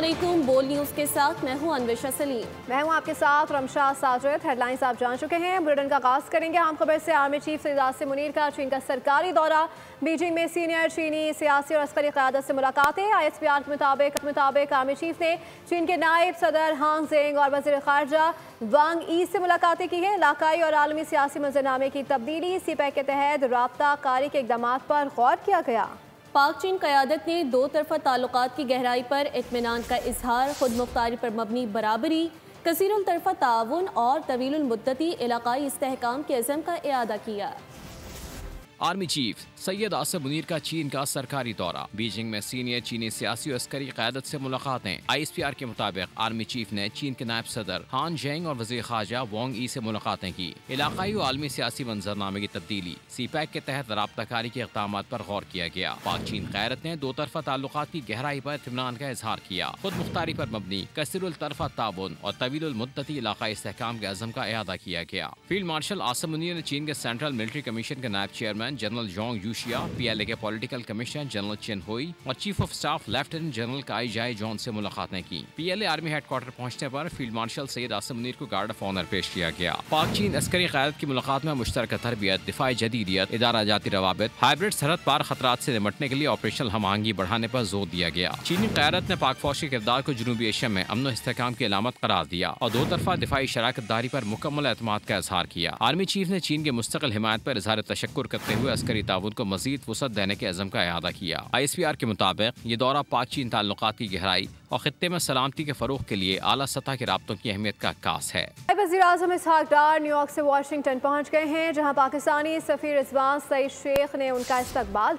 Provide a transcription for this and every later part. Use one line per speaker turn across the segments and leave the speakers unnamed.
अस्सलामुअलैकुम। बोल न्यूज़ के साथ मैं हूं अन्वेशा सलीम।
मैं हूं आपके साथ रमशा साजिद। हेडलाइंस आप जान चुके हैं। बुलेटिन का आगाज करेंगे आम खबर से। आर्मी चीफ सईद आसिम मुनीर का चीन का सरकारी दौरा। बीजिंग में सीनियर चीनी सियासी और अस्करी क़यादत से मुलाकातें। ISPR के मुताबिक आर्मी चीफ ने चीन के नायब सदर हांग जेंग और वज़ीर ख़ारजा वांग यी से मुलाकातें की हैं। इलाकाई और आलमी सियासी मंजरनामे की तब्दीली, CPEC के तहत राब्ता कारी के इक़दाम पर गौर किया गया।
पाक चीन क़यादत ने दो तरफ़ा ताल्लुकात की गहराई पर इत्मीनान का इजहार, खुद मुख्तारी पर मबनी बराबरी, कसीरुल तरफ़ा ताउन और तवीलुल मुद्दती इलाकाई इस्तेहकाम के अज़म का इआदा किया।
आर्मी चीफ सैयद आसिम मुनीर का चीन का सरकारी दौरा। बीजिंग में सीनियर चीनी सियासी और अस्करी क़यादत से मुलाकातें। ISPR के मुताबिक आर्मी चीफ ने चीन के नायब सदर हान जेंग और वज़ीर ख़ारजा वांग यी से मुलाकातें की। इलाकाई और आलमी सियासी मंजरनामे की तब्दीली, CPEC के तहत राब्ताकारी के इक़दाम पर गौर किया गया। पाक चीन क़यादत ने दो तरफ़ा ताल्लुकात की गहराई पर इत्मीनान का इजहार किया। खुद मुख्तारी पर मबनी कसीरुल तरफ़ा ताउन और तवीलुल मुद्दती इलाकाई इस्तेहकाम के अज़म का इआदा किया गया। फील्ड मार्शल आसिम मुनीर ने चीन के सेंट्रल मिलिट्री कमीशन के नायब चेयरमैन जनरल जोंग यूशिया, PLA के पॉलिटिकल कमिश्नर जनरल चेन हुई और chief of staff lieutenant general काई जाई जॉन से मुलाकातें की। PLA आर्मी हेडक्वार्टर पहुंचने पर फील्ड मार्शल सैयद आसिम मुनीर को गार्ड ऑफ ऑनर पेश किया गया। पाक चीन अस्करी क़यादत की मुलाकात में मुश्तरका तरबियत, दिफाई जदीदियत, इदारा जाती रवाबित, हाइब्रिड सरहद पार खतरात से निपटने के लिए ऑपरेशनल हमआहंगी बढ़ाने पर जोर दिया गया। चीनी क़यादत ने पाक फौज के किरदार को जनूबी एशिया में अमन और इस्तेहकाम की अलामत करार दिया और दो तरफा दिफाई शराकतदारी पर मुकम्मल एतमाद का इजहार किया। आर्मी चीफ ने चीन के मुस्तकिल हिमायत पर इजहार तशक्कुर करते हुए अस्करी ताउन को मजीद वसअत देने के अज़म का इआदा किया। ISPR के मुताबिक ये दौरा पाक चीन ताल्लुकात की गहराई और खित्ते में सलामती के फरोग के लिए आला सतह के राब्तों की अहमियत का अक्कास है।
वज़ीर आज़म इसहाक डार न्यूयॉर्क से वाशिंगटन पहुंच गए हैं, जहां पाकिस्तानी सफ़ीर रिजवान सईद शेख ने उनका इस्तकबाल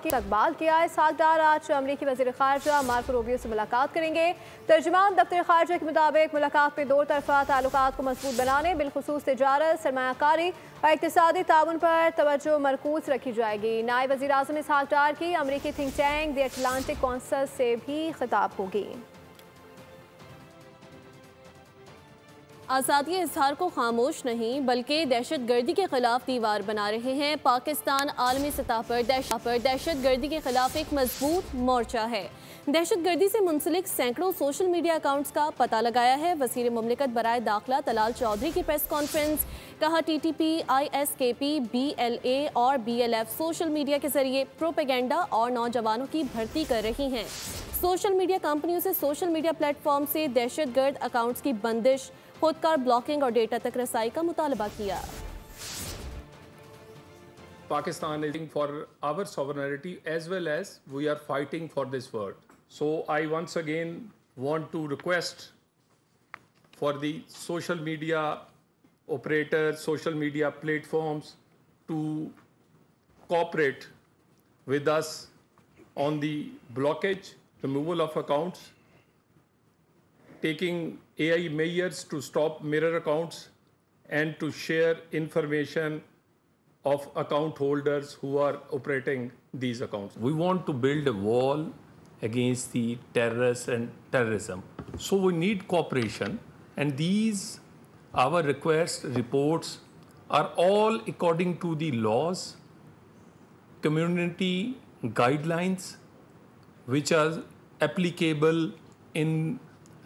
किया। इसहाक डार आज अमरीकी वज़ीर ख़ारजा मार्को रूबियो से मुलाकात करेंगे। तर्जुमान दफ्तर ख़ारजा के मुताबिक मुलाकात में दो तरफ़ा ताल्लुकात को मजबूत बनाने, बिलखुसूस तिजारत, सरमायाकारी और इक़्तिसादी ताउन पर तवज्जो मरकूज़ रखी जाएगी। नायब वज़ीर आज़म इसहाक डार की अमरीकी think tank the Atlantic council से भी खिताब होगी।
आज़ादी इजहार को खामोश नहीं बल्कि दहशत गर्दी के खिलाफ दीवार बना रहे हैं। पाकिस्तान आलमी सतह पर दहशत गर्दी के खिलाफ एक मजबूत मोर्चा है। दहशत गर्दी से मुंसलिक सैकड़ों सोशल मीडिया अकाउंट्स का पता लगाया है। वज़ीर मुमलिकत बराए दाखिला तलाल चौधरी की प्रेस कॉन्फ्रेंस, कहा TTP, ISKP, BLA और BLF सोशल मीडिया के जरिए प्रोपेगेंडा और नौजवानों की भर्ती कर रही हैं। सोशल मीडिया कंपनियों से सोशल मीडिया प्लेटफॉर्म से दहशत गर्द अकाउंट्स की बंदिश, खुदकार ब्लॉकिंग और डेटा तक रसाई का मुतालबा किया।
Pakistan is fighting for our sovereignty as well as we are fighting for this world. So I once again want to request for the social media operators, social media platforms to cooperate with us on the blockage, removal of accounts, taking AI measures to stop mirror accounts and to share information of account holders who are operating these accounts. We want to build a wall against the terrorists and terrorism. So we need cooperation, and these, our requests, reports are all according to the laws, community guidelines, which are applicable in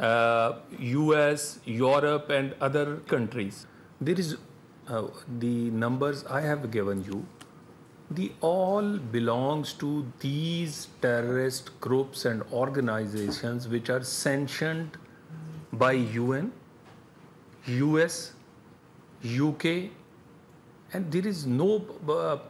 US, Europe and other countries. There is the numbers I have given you, they all belongs to these terrorist groups and organizations which are sanctioned by UN, US, UK, and there is no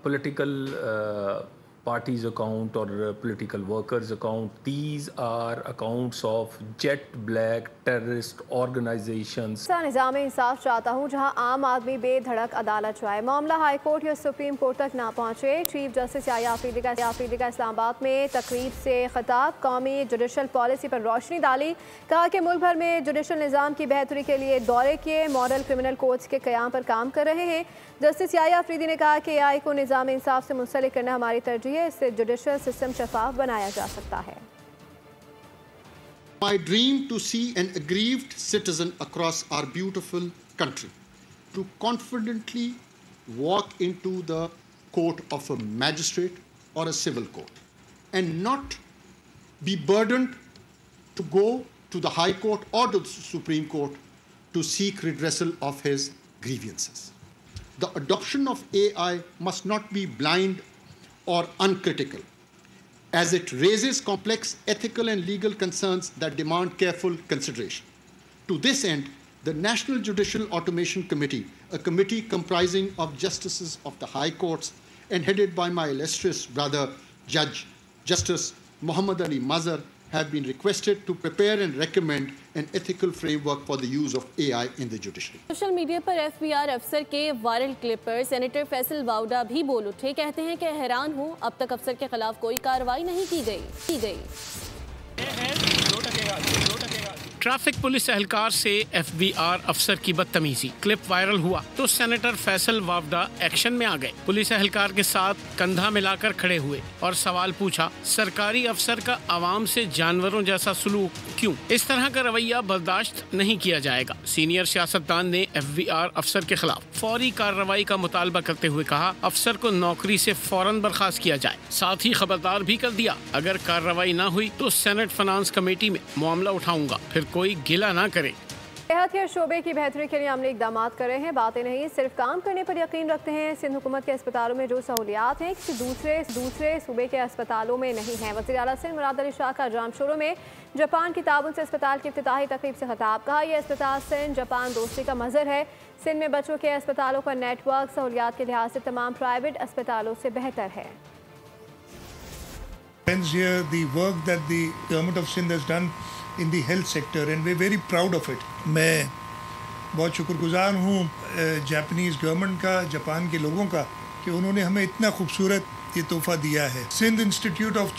political parties account or political workers account. These are accounts of jet black terrorist organizations.
निज़ाम इंसाफ चाहता हूँ जहाँ आम आदमी बेधड़क अदालत जाए, मामला high court या सुप्रीम कोर्ट तक ना पहुँचे। चीफ जस्टिस याह्या अफरीदी का इस्लामाबाद में तकरीब से खिताब, कौमी जुडिशल पॉलिसी पर रोशनी डाली। कहा कि मुल्क भर में जुडिशल निज़ाम की बेहतरी के लिए दौरे किए, मॉडल क्रिमिनल कोर्ट्स के क़याम पर काम कर रहे हैं। जस्टिस याह्या अफरीदी ने कहा कि AI को निज़ाम इंसाफ से मुंसलिक करना हमारी तरजीह है, इससे जुडिशल सिस्टम शफाफ बनाया जा सकता है।
My dream to see an aggrieved citizen across our beautiful country to confidently walk into the court of a magistrate or a civil court and not be burdened to go to the High Court or to the Supreme Court to seek redressal of his grievances. The adoption of AI must not be blind or uncritical, as it raises complex ethical and legal concerns that demand careful consideration. To this end, the National Judicial Automation Committee, a committee comprising of justices of the High Courts and headed by my illustrious brother, Justice Muhammad Ali Mazhar, have been requested to prepare and recommend an ethical framework for the use of AI in the judiciary.
Social media पर FBI अफसर के viral clip पर senator Faisal Vawda भी बोल उठे। कहते हैं कि हैरान हूं, अब तक अफसर के खिलाफ कोई कार्रवाई नहीं की गई।
ट्रैफिक पुलिस एहलकार से FBI अफसर की बदतमीजी, क्लिप वायरल हुआ तो सेनेटर फैसल वावडा एक्शन में आ गए। पुलिस एहलकार के साथ कंधा मिलाकर खड़े हुए और सवाल पूछा, सरकारी अफसर का आवाम से जानवरों जैसा सलूक क्यों? इस तरह का रवैया बर्दाश्त नहीं किया जाएगा। सीनियर सियासतदान ने FBI अफसर के खिलाफ फौरी कार्रवाई का मुतालबा करते हुए कहा, अफसर को नौकरी से फौरन बर्खास्त किया जाए। साथ ही खबरदार भी कर दिया, अगर कार्रवाई न हुई तो सेनेट फाइनेंस कमेटी में मामला उठाऊंगा, फिर कोई गिला ना करे।
सेहत के शोबे की बेहतरी के लिए अमले इकदाम कर रहे हैं, बातें नहीं सिर्फ काम करने पर यकीन रखते हैं। सिंध हुकूमत के अस्पतालों में जो सहूलियात हैं किसी दूसरे सूबे के अस्पतालों में नहीं है। वज़ीर आला सिंध मुराद अली शाह का जामशोरों में जापान की ताउन से अस्पताल की इफ्तिताही तकरीब से खिताब। कहा, यह अस्पताल सिंध जापान दोस्ती का मज़हर है। सिंध में बच्चों के अस्पतालों का नेटवर्क सहूलियात के लिहाज से तमाम प्राइवेट अस्पतालों से बेहतर है।
Here, the work that the government of Sindh has done in the health sector and we're very proud of it. मैं बहुत शुक्रगुजार हूँ जापानीज गवर्नमेंट का, जापान के लोगों का, कि उन्होंने हमें इतना खूबसूरत ये तोहफा दिया है। Sindh institute of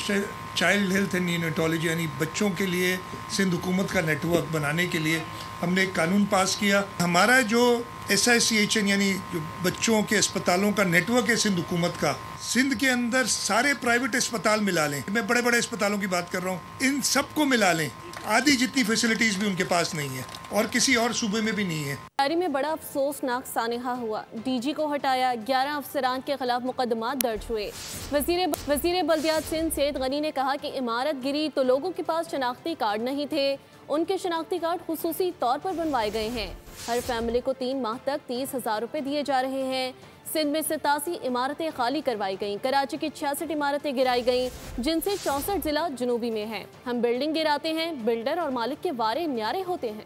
child health and neonatology यानी बच्चों के लिए सिंध हुकूमत का नेटवर्क बनाने के लिए हमने एक कानून पास किया। हमारा जो SICHN यानी जो बच्चों के अस्पतालों का नेटवर्क है सिंध हुकूमत का, सिंध के अंदर सारे प्राइवेट अस्पताल मिला लें, मैं बड़े बड़े अस्पतालों की बात कर रहा हूँ, इन सबको मिला लें, आधी जितनी फैसिलिटीज भी उनके पास नहीं है और किसी और सूबे में भी नहीं है।
तैयारी में बड़ा अफसोसनाक सानहा हुआ, DG को हटाया, 11 अफसरान के खिलाफ मुकदमात दर्ज हुए। वजीर बल्दियात सिंध सैयद गनी ने कहा कि इमारत गिरी तो लोगों के पास शनाख्ती कार्ड नहीं थे, उनके शनाख्ती कार्ड खुसूसी तौर पर बनवाए गए हैं। हर फैमिली को 3 माह तक 30,000 रुपये दिए जा रहे हैं। सिंध में 87 इमारतें खाली करवाई गईं। कराची की 66 इमारतें गिराई गईं, जिनसे 64 जिला जनूबी में हैं। हम बिल्डिंग गिराते हैं, बिल्डर और मालिक के वारे न्यारे होते हैं।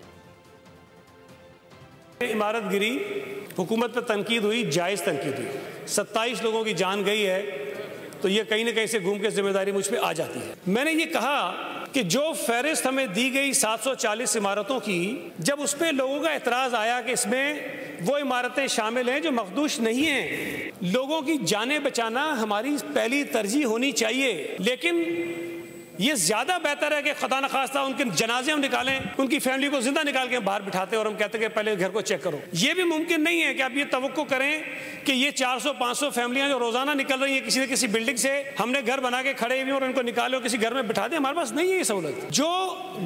इमारत गिरी, हुकूमत पर तनकीद हुई, जायज़ तनकीद हुई। 27 लोगों की जान गई है, तो ये कहीं ना कहीं से घूम के जिम्मेदारी मुझ पे आ जाती है। मैंने ये कहा कि जो फहरिस्त हमें दी गई 740 इमारतों की, जब उस पर लोगों का एतराज़ आया कि इसमें वो इमारतें शामिल हैं जो मखदूश नहीं हैं, लोगों की जानें बचाना हमारी पहली तरजीह होनी चाहिए। लेकिन ये ज़्यादा बेहतर है कि खुदा न खास्ता उनके जनाजे हम निकालें, उनकी फैमिली को जिंदा निकाल के बाहर बिठाते और हम कहते हैं कि पहले घर को चेक करो। ये भी मुमकिन नहीं है कि आप ये तवक्को करें कि ये 400-500 फैमिलियां जो रोज़ाना निकल रही हैं किसी न किसी बिल्डिंग से, हमने घर बना के खड़े हुए और उनको निकाले और किसी घर में बिठा दें। हमारे पास नहीं है ये सहूलत। जो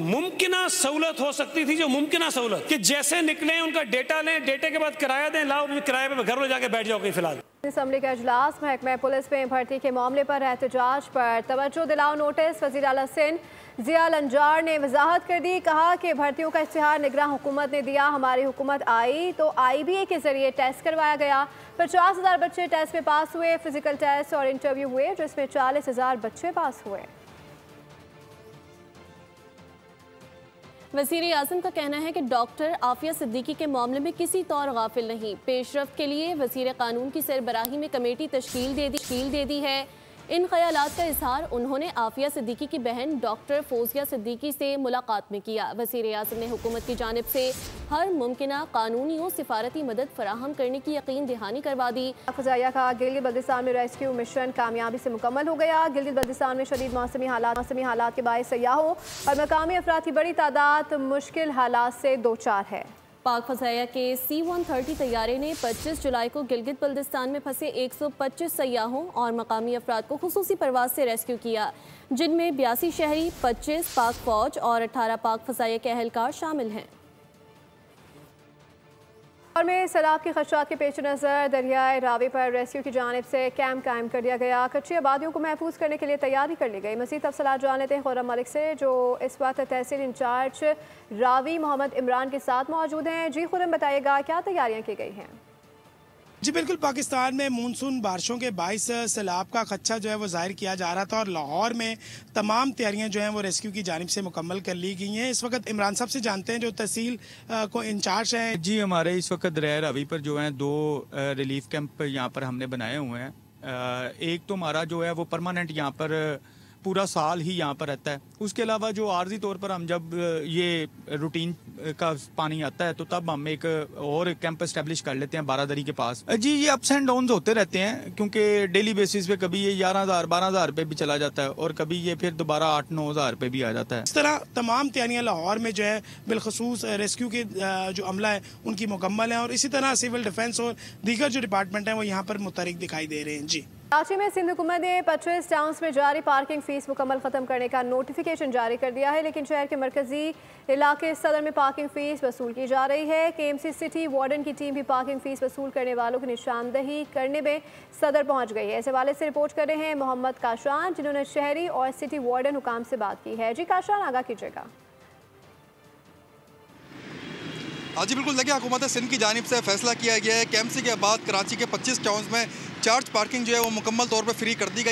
मुमकिना सहूलत हो सकती थी, जो मुमकिना सहूलत कि जैसे निकलें उनका डेटा लें, डेटे के बाद किराया दें, लाओ किराए पर घर में जाके बैठ जाओ कहीं फिलहाल।
असम्बली का इजलास, महकमा पुलिस में भर्ती के मामले पर एहतजाज पर तवज्जो दिलाओ नोटिस। वज़ीर आला सिंध ज़िया लंजार ने वजाहत कर दी, कहा कि भर्तियों का इश्तिहार निगरान हुकूमत ने दिया, हमारी हुकूमत आई तो IBA के जरिए टेस्ट करवाया गया। 50,000 बच्चे टेस्ट में पास हुए, फिजिकल टेस्ट और इंटरव्यू हुए जिसमें 40,000 बच्चे पास हुए।
वज़ीर आज़म का कहना है कि डॉक्टर आफिया सिद्दीकी के मामले में किसी तौर गाफिल नहीं। पेशरफ्त के लिए वज़ीर कानून की सरबराही में कमेटी तश्कील दे दी है। इन ख्यालात का इजहार उन्होंने आफिया सिद्दीकी की बहन डॉक्टर फौजिया सिद्दीकी से मुलाकात में किया। वज़ीर आज़म ने हुकूमत की जानिब से हर मुमकिना कानूनी और सिफारती मदद फराहम करने की यकीन दहानी करवा दी। फ़ज़ाइया का गिलगित बल्तिस्तान में रेस्क्यू मिशन कामयाबी से मुकम्मल हो गया। गिलगित बल्तिस्तान में शदीद मौसमी हालात के बायस सयाहों और मकामी अफराद की बड़ी तादाद मुश्किल हालात से दो चार है। पाक फ़ज़ाइया के C-130 तैयारे ने 25 जुलाई को गिलगित बल्तिस्तान में फंसे 125 सयाहों और मकामी अफराद को खुसूसी परवाज़ से रेस्क्यू किया, जिनमें 82 शहरी, 25 पाक फ़ौज और 18 पाक फ़ज़ाइया के अहलकार शामिल हैं।
और में सैलाब के खदशात के पेश नज़र दरियाए रावी पर रेस्क्यू की जानिब से कैंप कायम कर दिया गया। कच्ची आबादियों को महफूज करने के लिए तैयारी कर ली गई। मज़ीद तफसीलात जान लेते हैं खुर्रम मलिक से, जो इस वक्त तहसील इंचार्ज रावी मोहम्मद इमरान के साथ मौजूद हैं। जी खुर्रम, बताइएगा क्या तैयारियाँ की गई हैं?
जी बिल्कुल, पाकिस्तान में मानसून बारिशों के बाइस सैलाब का खदशा जो है वो जाहिर किया जा रहा था और लाहौर में तमाम तैयारियां जो हैं वो रेस्क्यू की जानिब से मुकम्मल कर ली गई हैं। इस वक्त इमरान साहब से जानते हैं जो तहसील को इंचार्ज हैं।
जी, हमारे इस वक्त दरिया रावी पर जो हैं 2 रिलीफ कैंप यहाँ पर हमने बनाए हुए हैं। एक तो हमारा जो है वो परमानेंट यहाँ पर पूरा साल ही यहाँ पर रहता है। उसके अलावा जो आर्जी तौर पर हम जब ये रूटीन का पानी आता है तो तब हम एक और कैंप एस्टेब्लिश कर लेते हैं बारादरी के पास। जी, ये अप्स एंड डाउन्स होते रहते हैं क्योंकि डेली बेसिस पे कभी ये 11,000-12,000 रुपये भी चला जाता है और कभी ये फिर दोबारा 8-9,000 रुपये भी आ जाता है।
इस तरह तमाम तैयारियाँ लाहौर में जो है बिलखसूस रेस्क्यू के जो अमला है उनकी मुकम्मल है और इसी तरह सिविल डिफेंस और दीगर जो डिपार्टमेंट हैं वो यहाँ पर मुतहरिक दिखाई दे रहे हैं। जी,
कराची में सिंध हुकूमत ने 25 टाउन्स में जारी पार्किंग फीस मुकम्मल ख़त्म करने का नोटिफिकेशन जारी कर दिया है, लेकिन शहर के मरकजी इलाके सदर में पार्किंग फ़ीस वसूल की जा रही है। KMC सिटी वार्डन की टीम भी पार्किंग फ़ीस वसूल करने वालों की निशानदही करने में सदर पहुंच गई है। इस हवाले से रिपोर्ट कर रहे हैं मोहम्मद काशान, जिन्होंने शहरी और सिटी वार्डन हुकाम से बात की है। जी काशान, आगाह कीजिएगा।
जी बिल्कुल, देखिए हुकूमत सिंध की जानिब से फैसला किया गया है KMC के बाद कराची के 25 टाउन्स में चार्ज पार्किंग जो है वो मुकम्मल तौर पे फ्री कर दी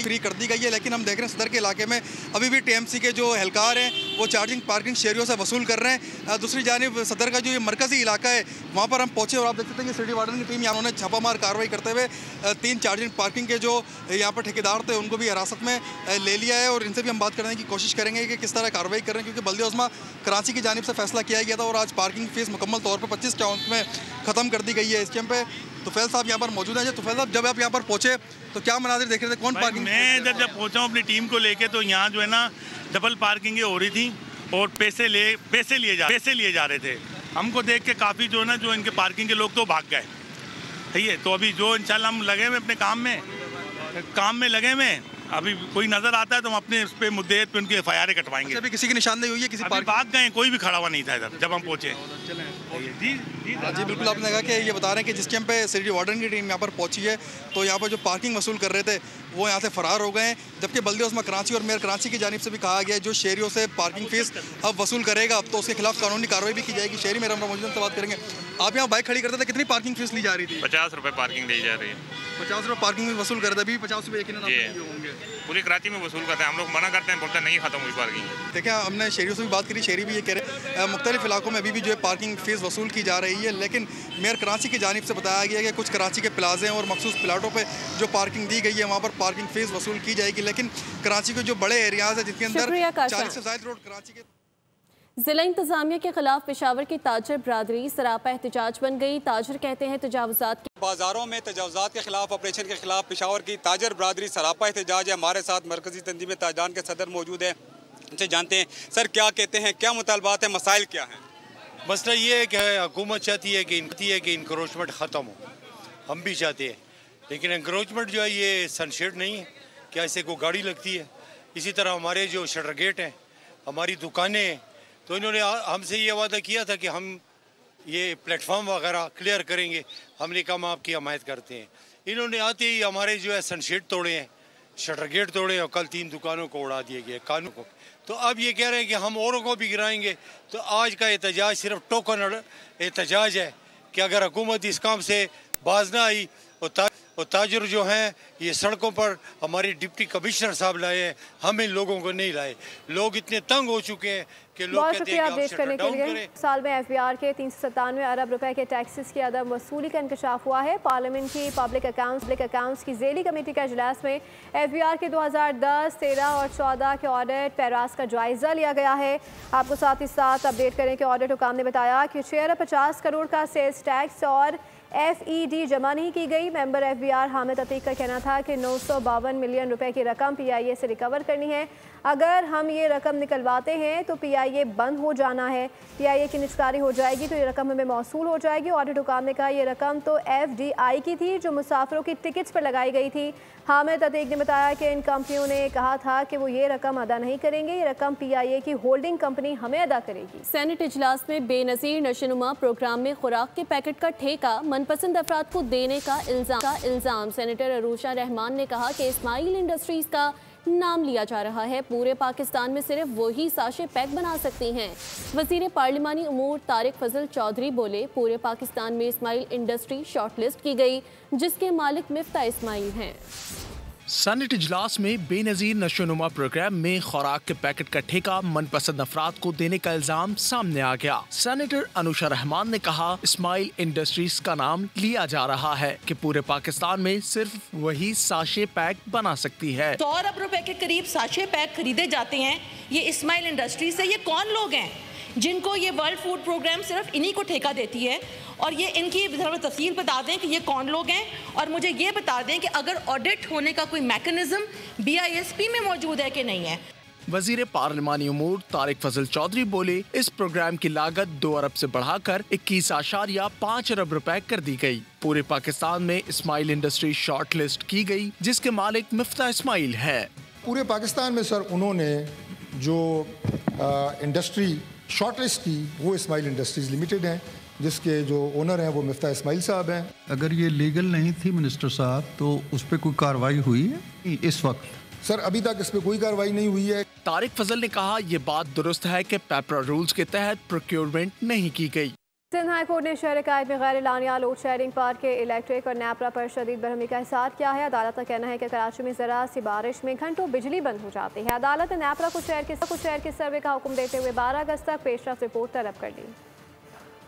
गई है। लेकिन हम देख रहे हैं सदर के इलाके में अभी भी TMC के जो एहलकार हैं वो चार्जिंग पार्किंग शहरियों से वसूल कर रहे हैं। दूसरी जानिब सदर का जो ये मरकज़ी इलाका है वहाँ पर हम पहुँचे और आप देख सकते हैं कि सिटी वार्डन की टीम यहाँ उन्होंने छापामार कार्रवाई करते हुए 3 चार्जिंग पार्किंग के जो यहाँ पर ठेकेदार थे उनको भी हिरासत में ले लिया है और इनसे भी हम बात करने की कोशिश करेंगे कि किस तरह कार्रवाई कर रहे हैं, क्योंकि बल्दिया उस्मा कराची की जानिब से फैसला किया गया था और आज पार्किंग फीस मुकम्मल तौर पर 25 टाउन्स में ख़त्म कर दी गई है। इस कैंप पे तुफैल साहब यहाँ पर मौजूद हैं। तुफैल साहब, जब आप यहाँ पर पहुँचे तो क्या मनाजिर देख रहे थे? कौन पार्किंग?
मैं इधर जब पहुँचा हूँ अपनी टीम को लेके तो यहाँ जो है ना डबल पार्किंग हो रही थी और पैसे लिए जा रहे थे। हमको देख के काफ़ी जो है ना जो इनके पार्किंग के लोग तो भाग गए। सही है, तो अभी जो इंशाल्लाह हम लगे हुए अपने काम में लगे हुए, अभी कोई नजर आता है तो हम अपने इस पे मुद्दे पे उनकी FIR कटवाएंगे।
अभी किसी की निशानदेही हुई है? किसी
भाग गए, कोई भी खड़ा हुआ नहीं था इधर जब हम पहुँचे।
जी बिल्कुल, आपने कहा कि ये बता रहे हैं कि जिस कैंप पे सिटी वार्डन की टीम यहाँ पर पहुंची है तो यहाँ पर जो पार्किंग वसूल कर रहे थे वो यहाँ से फरार हो गए हैं, जबकि बल्दिया उस्मा कराची और मेयर कराची की जानिब से भी कहा गया है जो शहरियों से पार्किंग फीस अब वसूल करेगा तो उसके खिलाफ कानूनी कार्रवाई भी की जाएगी। शहरी मेरा मौजूद से बात करेंगे। आप यहाँ बाइक खड़ी करते थे, कितनी पार्किंग फीस ली जा रही थी?
50 रुपये पार्किंग दी जा रही है।
50 रुपये पार्किंग में वसूल कर रहे थे, अभी 50 रुपये यकीनन होंगे।
पूरी कराची में वसूल करते हैं, हम लोग मना करते हैं, बोलते हैं नहीं खत्म हुई पार्किंग।
देखिए, हमने शहरियों से भी बात करी, शहरी भी ये कह रहे हैं मुख्तलिफ इलाकों में अभी भी जो है पार्किंग फीस वसूल की जा रही है, लेकिन मेयर कराची की जानिब से बताया गया कि कुछ कराची के प्लाजे और मखसूस प्लाटों पर जो पार्किंग दी गई है वहाँ पर पार्किंग फीस वसूल की जाएगी, लेकिन कराची के जो बड़े एरियाज है जिसके अंदर 40 से ज़ायद रोड कराची के
जिला इंतजामिया के खिलाफ पेशावर की ताजर बरादरी सरापा एहतजाज बन गई। ताजर कहते हैं तजावुजात
बाजारों में तजावुजात के खिलाफ ऑपरेशन के खिलाफ पेशावर की ताजर बरादरी सरापा एहतजाज है। हमारे साथ मरकजी तंजीम ताजरान के सदर मौजूद है, उनसे जानते हैं सर क्या कहते हैं, क्या मुतालबात है, मसाइल क्या हैं?
मसला ये है कि हुकूमत चाहती है कि इंक्रोचमेंट ख़त्म हो, हम भी चाहते हैं, लेकिन इंक्रोचमेंट जो है ये सनशेड नहीं है क्या इससे कोई गाड़ी लगती है। इसी तरह हमारे जो शटर गेट हैं, हमारी दुकानें हैं, तो इन्होंने हमसे ये वादा किया था कि हम ये प्लेटफॉर्म वगैरह क्लियर करेंगे। हमने कहा हम आपकी हमायत करते हैं। इन्होंने आते ही हमारे जो है सनशेड तोड़े हैं, शटर गेट तोड़े हैं और कल 3 दुकानों को उड़ा दिए गए कानून को। तो अब ये कह रहे हैं कि हम औरों को भी गिराएंगे। तो आज का एहतजाज सिर्फ टोकन एहतजाज है कि अगर हुकूमत इस काम से बाज ना आई और ताजर जो हैं ये सड़कों पर हमारे डिप्टी कमिश्नर साहब लाए हैं, हम इन लोगों को नहीं लाए। लोग इतने तंग हो चुके हैं कि लोग कहते हैं कि आप शटर डाउन करें।
साल में FBR के 397 अरब रुपए के टैक्सेस की अदम वसूली का इंकशाफ हुआ है। पार्लियामेंट की पब्लिक अकाउंट्स की ज़ेली कमेटी का इजलास में FBR के 2010, 13 और 14 के ऑडिट पैरास का जायजा लिया गया है। आपको साथ ही साथ अपडेट करें कि ऑडिट हुकाम ने बताया कि 650 करोड़ का सेल्स टैक्स और FED जमा नहीं की गई। मेंबर FBR हामिद अतीक का कहना था कि 952 मिलियन रुपए की रकम PIA से रिकवर करनी है। अगर हम ये रकम निकलवाते हैं तो PIA बंद हो जाना है, PIA की निचकारी हो जाएगी तो ये रकम हमें मौसूल हो जाएगी। ऑडिट हुकाम ने कहा ये रकम तो FDI की थी जो मुसाफिरों की टिकट्स पर लगाई गई थी। हामिद अतीक ने बताया कि इन कंपनियों ने कहा था कि वो ये रकम अदा नहीं करेंगे, ये रकम PIA की होल्डिंग कंपनी हमें अदा करेगी।
सेनेट इजलास में बेनज़ीर नशोनुमा प्रोग्राम में खुराक के पैकेट का ठेका मनपसंद अफराद को देने का इल्ज़ाम। सेनेटर अरूशा रहमान ने कहा कि इस्माइल इंडस्ट्रीज़ का नाम लिया जा रहा है, पूरे पाकिस्तान में सिर्फ वही साशे पैक बना सकती हैं। वज़ीर पार्लिमानी उमूर तारिक फजल चौधरी बोले, पूरे पाकिस्तान में इस्माइल इंडस्ट्री शॉर्टलिस्ट की गई जिसके मालिक मिफ्ता इस्माइल हैं।
सेनेट इजलास में बेनज़ीर नशोनुमा प्रोग्राम में खुराक के पैकेट का ठेका मनपसंद अफराद को देने का इल्जाम सामने आ गया। सेनेटर अनुशा रहमान ने कहा, इस्माइल इंडस्ट्रीज का नाम लिया जा रहा है कि पूरे पाकिस्तान में सिर्फ वही साशे पैक बना सकती है।
100 अरब रुपए के करीब साशे पैक खरीदे जाते हैं ये इस्माइल इंडस्ट्री से। ये कौन लोग हैं जिनको ये वर्ल्ड फूड प्रोग्राम सिर्फ इन्हीं को ठेका देती है? और ये इनकी तफसील बता दें कि ये कौन लोग हैं, और मुझे ये बता दें कि अगर ऑडिट होने का कोई मैकेनिज्म BISP में मौजूद है कि नहीं है।
वजीर पार्लिमानी उमूर तारिक फजल चौधरी बोले, इस प्रोग्राम की लागत 2 अरब से बढ़ाकर 21.5 अरब रुपए कर दी गई। पूरे पाकिस्तान में इस्माइल इंडस्ट्री शॉर्ट लिस्ट की गई जिसके मालिक मिफ्ता इस्माइल है।
पूरे पाकिस्तान में सर उन्होंने जो इंडस्ट्री शॉर्टलिस्ट की वो इस्माइल इंडस्ट्रीज लिमिटेड हैं, जिसके जो ओनर हैं वो मिफ्ता इस्माइल साहब हैं।
अगर ये लीगल नहीं थी मिनिस्टर साहब तो उस पर कोई कार्रवाई हुई है इस वक्त?
सर अभी तक इस पर कोई कार्रवाई नहीं हुई है।
तारिक फजल ने कहा, ये बात दुरुस्त है कि पेपरा रूल्स के तहत प्रोक्योरमेंट नहीं की गई।
सिंध हाई कोर्ट ने शहर कायद में गैर एलानिया लोड शेडिंग पर के इलेक्ट्रिक और नेपरा पर शदीद बरहमी का एहसास किया है। अदालत का कहना है कि कराची में ज़रा सी बारिश में घंटों बिजली बंद हो जाती है। अदालत ने नेपरा को शहर के सर्वे का हुक्म देते हुए 12 अगस्त तक पेशरफ रिपोर्ट तलब कर दी।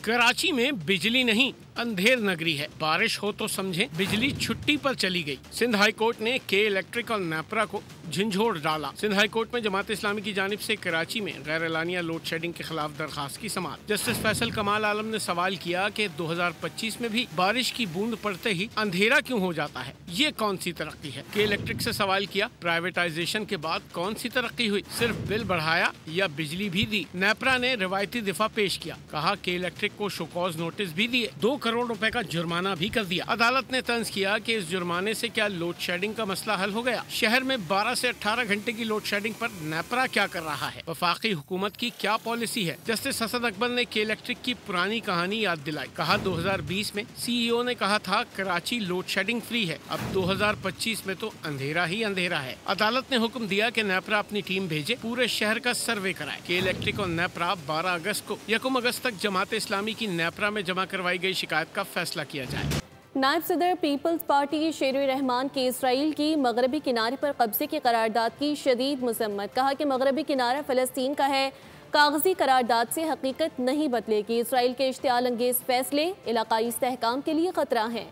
कराची में बिजली नहीं अंधेर नगरी है, बारिश हो तो समझे बिजली छुट्टी पर चली गई। सिंध हाई कोर्ट ने के इलेक्ट्रिक और नेपरा को झंझोड़ डाला। सिंध हाई कोर्ट में जमात इस्लामी की जानिब से कराची में गैर एलानिया लोड शेडिंग के खिलाफ दरखास्त की समाअत। जस्टिस फैसल कमाल आलम ने सवाल किया कि 2025 में भी बारिश की बूंद पड़ते ही अंधेरा क्यों हो जाता है, ये कौन सी तरक्की है? के इलेक्ट्रिक से सवाल किया, प्राइवेटाइजेशन के बाद कौन सी तरक्की हुई, सिर्फ बिल बढ़ाया या बिजली भी दी? नेपरा ने रिवायती दिफा पेश किया, कहा के इलेक्ट्रिक को शोकॉज नोटिस भी दिए, 2 करोड़ रुपए का जुर्माना भी कर दिया। अदालत ने तंज किया कि इस जुर्माने से क्या लोड शेडिंग का मसला हल हो गया? शहर में 12 से 18 घंटे की लोड शेडिंग पर नेपरा क्या कर रहा है? वफाकी हुकूमत की क्या पॉलिसी है? जस्टिस हसन अकबर ने के इलेक्ट्रिक की पुरानी कहानी याद दिलाई। कहा 2020 में CEO ने कहा था कराची लोड शेडिंग फ्री है, अब 2025 में तो अंधेरा ही अंधेरा है। अदालत ने हुक्म दिया कि नेपरा अपनी टीम भेजे, पूरे शहर का सर्वे कराए। के इलेक्ट्रिक और नेपरा 12 अगस्त को 1 अगस्त तक जमात इस्लामी की नेपरा में जमा करवाई गई शिकायत का फैसला किया जाए।
नायब सदर पीपल्स पार्टी शेर रहमान की इसराइल की मगरबी किनारे पर कब्जे की करारदाद की शदीद मजम्मत। कहा कि मगरबी किनारा फ़लस्तीन का है, कागजी करारदाद से हकीकत नहीं बदलेगी। इसराइल के इश्तियाल अंगेज फैसले इलाकाई इस्तेहकाम के लिए खतरा हैं।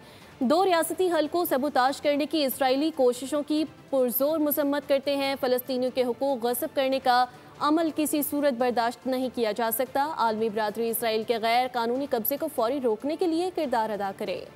2 रियासती हल को सबूताज करने की इसराइली कोशिशों की पुरजोर मजम्मत करते हैं। फ़लस्तीनियों के हुकूक गस्ब करने का अमल किसी सूरत बर्दाश्त नहीं किया जा सकता। आलमी बरादरी इसराइल के गैर कानूनी कब्जे को फौरी रोकने के लिए किरदार अदा करे।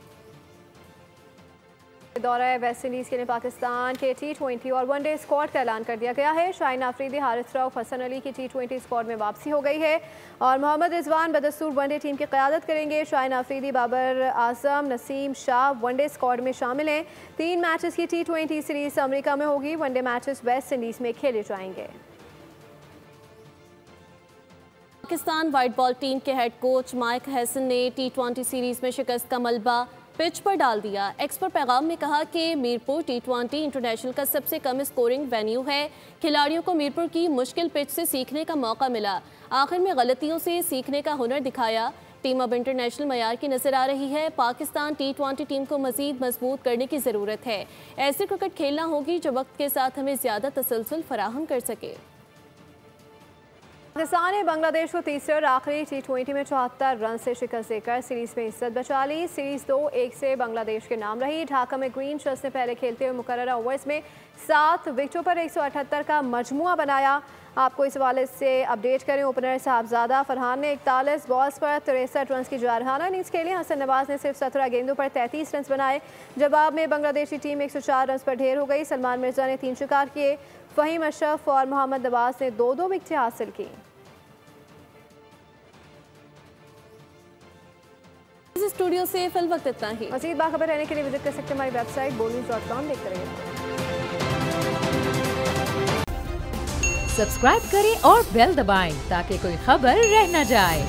दौरा वेस्ट इंडीज़ के लिए पाकिस्तान के T20 और वनडे स्क्वाड का ऐलान कर दिया गया है। शाहीन आफरीदी, हारिस रऊफ, हसन अली की T20 स्क्वाड में वापसी हो गई है और मोहम्मद रिजवान बदस्तूर वनडे टीम की क़यादत करेंगे। शाहीन आफरीदी, बाबर आजम, नसीम शाह वनडे स्क्वाड में शामिल हैं। 3 मैचेस की T20 सीरीज अमेरिका में होगी। वनडे मैचेस वेस्ट इंडीज़ में खेले जाएंगे।
पाकिस्तान वाइट बॉल टीम के हेड कोच माइक हैसन ने T20 सीरीज में शिकस्त का मलबा पिच पर डाल दिया। एक्सपर्ट पैगाम में कहा कि मीरपुर T20 इंटरनेशनल का सबसे कम स्कोरिंग वेन्यू है। खिलाड़ियों को मीरपुर की मुश्किल पिच से सीखने का मौका मिला, आखिर में गलतियों से सीखने का हुनर दिखाया। टीम अब इंटरनेशनल मयार की नजर आ रही है। पाकिस्तान T20 टीम को मजीद मजबूत करने की ज़रूरत है। ऐसे क्रिकेट खेलना होगी जो वक्त के साथ हमें ज़्यादा तसलसल फराहम कर सके।
पाकिस्तान ने बांग्लादेश को तीसरे और आखिरी T20 में 74 रन से शिकस्त देकर सीरीज में इज्जत बचा ली। सीरीज 2-1 से बांग्लादेश के नाम रही। ढाका में ग्रीन शर्ट्स ने पहले खेलते हुए मुकर्ररा ओवर्स में 7 विकेटों पर 178 का मजमुआ बनाया। आपको इस हवाले से अपडेट करें, ओपनर साहबजादा फरहान ने 41 बॉल्स पर 63 रन की जारहाना इनिंग्स खेली। हसन नवाज ने सिर्फ 17 गेंदों पर 33 रन बनाए। जवाब में बांग्लादेशी टीम 104 रन पर ढेर हो गई। सलमान मिर्जा ने 3 शिकार किए। फहीम अशरफ और मोहम्मद नवाज ने 2-2 विकेटें हासिल की।
इस स्टूडियो से फिल वक्त इतना ही।
मज़ीद बाखबर रहने के लिए विजिट कर सकते हैं हमारी वेबसाइट bolnews.com। देखते रहिए।
सब्सक्राइब करें और बेल दबाएं ताकि कोई खबर रह न जाए।